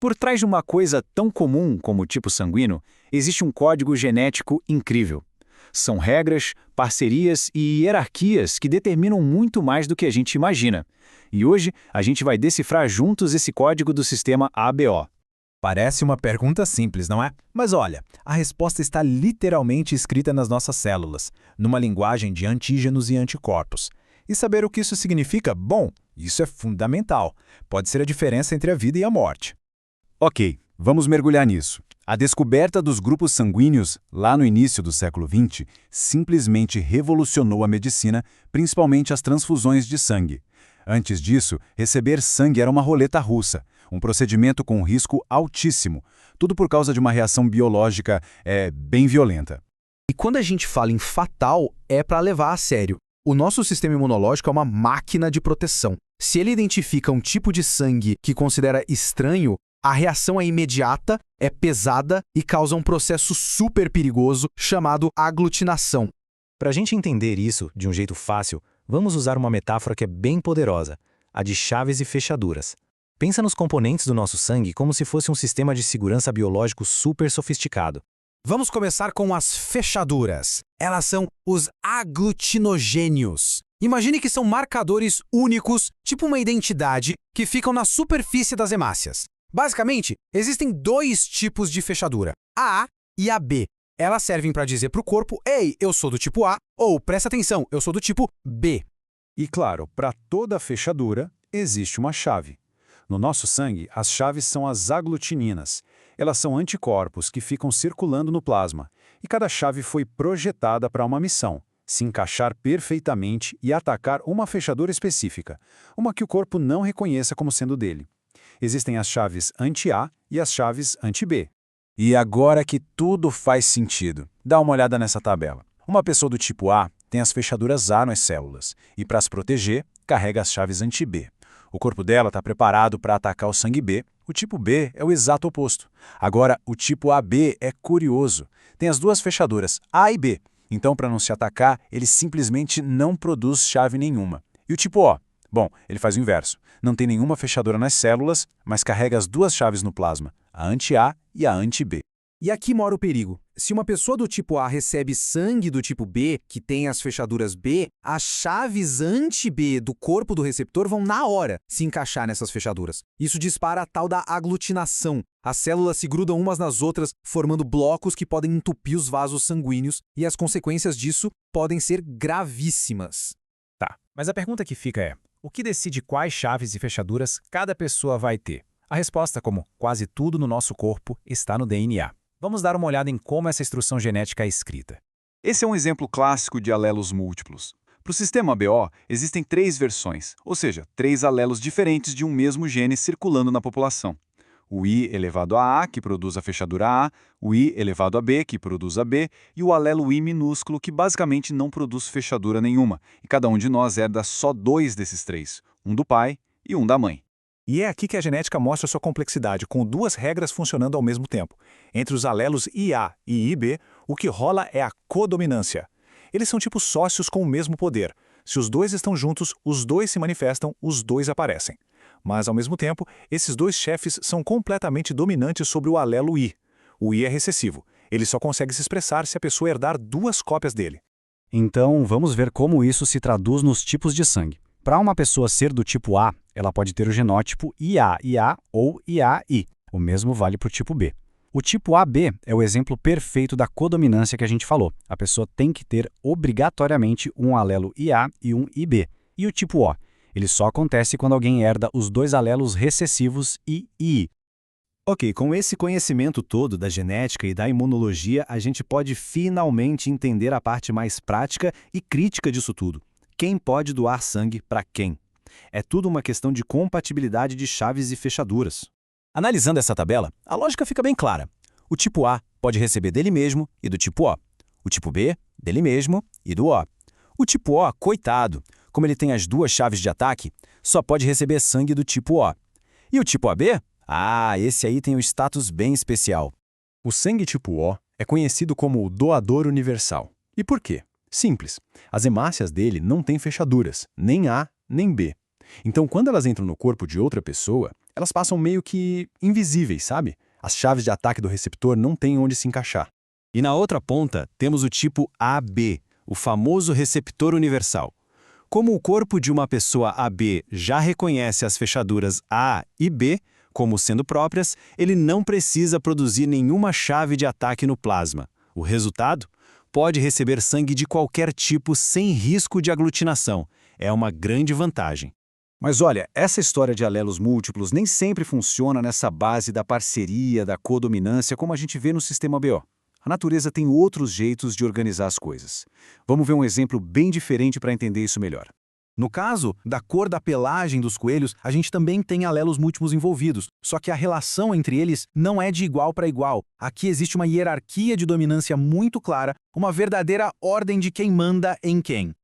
Por trás de uma coisa tão comum como o tipo sanguíneo, existe um código genético incrível. São regras, parcerias e hierarquias que determinam muito mais do que a gente imagina. E hoje a gente vai decifrar juntos esse código do sistema ABO. Parece uma pergunta simples, não é? Mas olha, a resposta está literalmente escrita nas nossas células, numa linguagem de antígenos e anticorpos. E saber o que isso significa? Bom, isso é fundamental. Pode ser a diferença entre a vida e a morte. Ok, vamos mergulhar nisso. A descoberta dos grupos sanguíneos, lá no início do século XX, simplesmente revolucionou a medicina, principalmente as transfusões de sangue. Antes disso, receber sangue era uma roleta russa, um procedimento com risco altíssimo, tudo por causa de uma reação biológica bem violenta. E quando a gente fala em fatal, é para levar a sério. O nosso sistema imunológico é uma máquina de proteção. Se ele identifica um tipo de sangue que considera estranho, a reação é imediata, é pesada e causa um processo super perigoso chamado aglutinação. Para a gente entender isso de um jeito fácil, vamos usar uma metáfora que é bem poderosa, a de chaves e fechaduras. Pensa nos componentes do nosso sangue como se fosse um sistema de segurança biológico super sofisticado. Vamos começar com as fechaduras. Elas são os aglutinogênios. Imagine que são marcadores únicos, tipo uma identidade, que ficam na superfície das hemácias. Basicamente, existem dois tipos de fechadura, a A e a B. Elas servem para dizer para o corpo, ei, eu sou do tipo A, ou presta atenção, eu sou do tipo B. E claro, para toda fechadura, existe uma chave. No nosso sangue, as chaves são as aglutininas. Elas são anticorpos que ficam circulando no plasma. E cada chave foi projetada para uma missão, se encaixar perfeitamente e atacar uma fechadura específica, uma que o corpo não reconheça como sendo dele. Existem as chaves anti-A e as chaves anti-B. E agora que tudo faz sentido, dá uma olhada nessa tabela. Uma pessoa do tipo A tem as fechaduras A nas células e, para se proteger, carrega as chaves anti-B. O corpo dela está preparado para atacar o sangue B. O tipo B é o exato oposto. Agora, o tipo AB é curioso. Tem as duas fechaduras, A e B. Então, para não se atacar, ele simplesmente não produz chave nenhuma. E o tipo O? Bom, ele faz o inverso. Não tem nenhuma fechadura nas células, mas carrega as duas chaves no plasma, a anti-A e a anti-B. E aqui mora o perigo. Se uma pessoa do tipo A recebe sangue do tipo B, que tem as fechaduras B, as chaves anti-B do corpo do receptor vão na hora se encaixar nessas fechaduras. Isso dispara a tal da aglutinação. As células se grudam umas nas outras, formando blocos que podem entupir os vasos sanguíneos, e as consequências disso podem ser gravíssimas. Tá, mas a pergunta que fica é, o que decide quais chaves e fechaduras cada pessoa vai ter? A resposta, como quase tudo no nosso corpo, está no DNA. Vamos dar uma olhada em como essa instrução genética é escrita. Esse é um exemplo clássico de alelos múltiplos. Para o sistema ABO, existem 3 versões, ou seja, 3 alelos diferentes de um mesmo gene circulando na população. O I elevado a A, que produz a fechadura A, o I elevado a B, que produz a B, e o alelo I minúsculo, que basicamente não produz fechadura nenhuma, e cada um de nós herda só 2 desses 3, um do pai e um da mãe. E é aqui que a genética mostra sua complexidade, com 2 regras funcionando ao mesmo tempo. Entre os alelos IA e IB, o que rola é a codominância. Eles são tipo sócios com o mesmo poder. Se os 2 estão juntos, os 2 se manifestam, os 2 aparecem. Mas, ao mesmo tempo, esses 2 chefes são completamente dominantes sobre o alelo I. O I é recessivo. Ele só consegue se expressar se a pessoa herdar 2 cópias dele. Então, vamos ver como isso se traduz nos tipos de sangue. Para uma pessoa ser do tipo A, ela pode ter o genótipo IA-IA ou IA-I. O mesmo vale para o tipo B. O tipo AB é o exemplo perfeito da codominância que a gente falou. A pessoa tem que ter obrigatoriamente um alelo IA e um IB. E o tipo O? Ele só acontece quando alguém herda os 2 alelos recessivos I e I. Ok, com esse conhecimento todo da genética e da imunologia, a gente pode finalmente entender a parte mais prática e crítica disso tudo. Quem pode doar sangue para quem? É tudo uma questão de compatibilidade de chaves e fechaduras. Analisando essa tabela, a lógica fica bem clara. O tipo A pode receber dele mesmo e do tipo O. O tipo B, dele mesmo e do O. O tipo O, coitado, como ele tem as 2 chaves de ataque, só pode receber sangue do tipo O. E o tipo AB? Ah, esse aí tem um status bem especial. O sangue tipo O é conhecido como o doador universal. E por quê? Simples. As hemácias dele não têm fechaduras, nem A nem B. Então, quando elas entram no corpo de outra pessoa, Elas passam meio que invisíveis, sabe? As chaves de ataque do receptor não têm onde se encaixar. E na outra ponta, temos o tipo AB, o famoso receptor universal. Como o corpo de uma pessoa AB já reconhece as fechaduras A e B como sendo próprias, ele não precisa produzir nenhuma chave de ataque no plasma. O resultado? Pode receber sangue de qualquer tipo sem risco de aglutinação. É uma grande vantagem. Mas olha, essa história de alelos múltiplos nem sempre funciona nessa base da parceria, da codominância, como a gente vê no sistema BO. A natureza tem outros jeitos de organizar as coisas. Vamos ver um exemplo bem diferente para entender isso melhor. No caso da cor da pelagem dos coelhos, a gente também tem alelos múltiplos envolvidos, só que a relação entre eles não é de igual para igual. Aqui existe uma hierarquia de dominância muito clara, uma verdadeira ordem de quem manda em quem.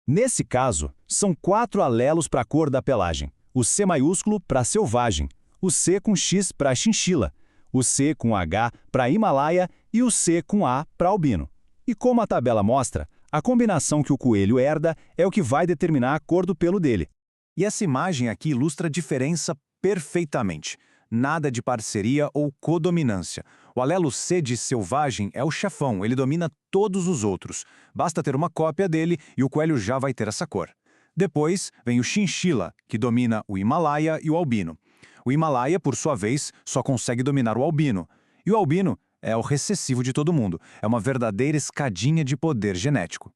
Nesse caso, são 4 alelos para a cor da pelagem. O C maiúsculo para selvagem, o C com X para chinchila, o C com H para Himalaia e o C com A para albino. E como a tabela mostra, a combinação que o coelho herda é o que vai determinar a cor do pelo dele. E essa imagem aqui ilustra a diferença perfeitamente. Nada de parceria ou codominância. O alelo C de selvagem é o chefão, ele domina todos os outros. Basta ter uma cópia dele e o coelho já vai ter essa cor. Depois vem o chinchila, que domina o Himalaia e o albino. O Himalaia, por sua vez, só consegue dominar o albino. E o albino é o recessivo de todo mundo. É uma verdadeira escadinha de poder genético.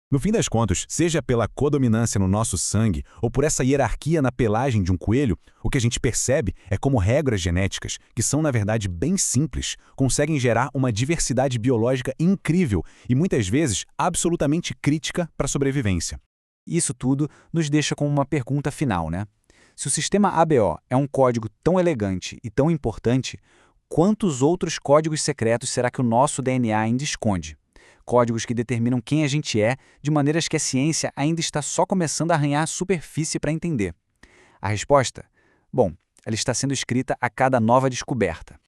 No fim das contas, seja pela codominância no nosso sangue ou por essa hierarquia na pelagem de um coelho, o que a gente percebe é como regras genéticas, que são na verdade bem simples, conseguem gerar uma diversidade biológica incrível e muitas vezes absolutamente crítica para a sobrevivência. Isso tudo nos deixa com uma pergunta final, né? Se o sistema ABO é um código tão elegante e tão importante, quantos outros códigos secretos será que o nosso DNA ainda esconde? Códigos que determinam quem a gente é, de maneiras que a ciência ainda está só começando a arranhar a superfície para entender. A resposta? Bom, ela está sendo escrita a cada nova descoberta.